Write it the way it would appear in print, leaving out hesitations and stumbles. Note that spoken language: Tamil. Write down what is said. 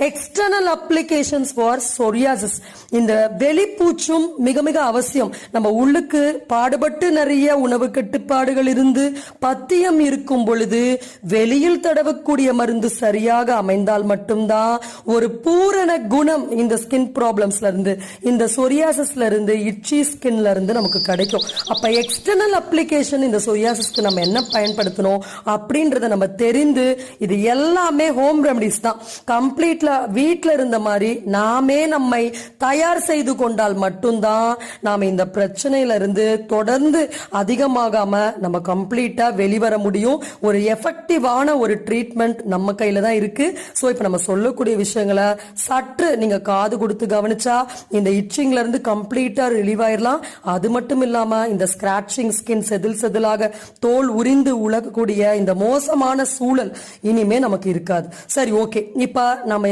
External applications for psoriasis. இந்த வெளிப்பூச்சும் மிக மிக அவசியம். நம்ம உள்ளுக்கு பாடுபட்டு நிறைய உணவு கட்டுப்பாடுகள் இருந்து பத்தியம் இருக்கும் பொழுது வெளியில் தடவக்கூடிய மருந்து சரியாக அமைந்தால் மட்டும்தான் ஒரு பூரண குணம் இந்த ஸ்கின் ப்ராப்ளம்ஸ்ல இருந்து, இந்த சொரியாசிஸ்ல இருந்து, இட்சி ஸ்கின்ல இருந்து நமக்கு கிடைக்கும். அப்ப எக்ஸ்டர்னல் அப்ளிகேஷன் இந்த சொரியாசிஸ்க்கு நம்ம என்ன பயன்படுத்தணும் அப்படின்றத நம்ம தெரிந்து, இது எல்லாமே ஹோம் ரெமடிஸ் தான். கம்ப்ளீட்ல வீட்ல இருந்த மாதிரி நாமே நம்மை தயார் செய்து கொண்டால் மட்டும்தான் நாம இந்த பிரச்சனையில இருந்து தொடர்ந்து அதிகமாகாம நம்ம கம்ப்ளீட்டா வெளிவர முடியும். ஒரு எஃபெக்டிவான ஒரு ட்ரீட்மெண்ட் நம்ம கையில தான் இருக்கு. சோ இப்ப நம்ம சொல்லக்கூடிய விஷயங்களை சற்று நீங்க காது கொடுத்து கவனிச்சா இந்த இச்சிங்ல இருந்து கம்ப்ளீட்டா ரிலீவ் ஆயிடலாம். அது மட்டும் இல்லாம இந்த ஸ்கிராச்சிங் ஸ்கின், செதில் செதிலாக தோல் உரிந்து உலகக்கூடிய இந்த மோசமான சூழல் இனிமே நமக்கு இருக்காது. சரி, ஓகே. இப்ப நம்ம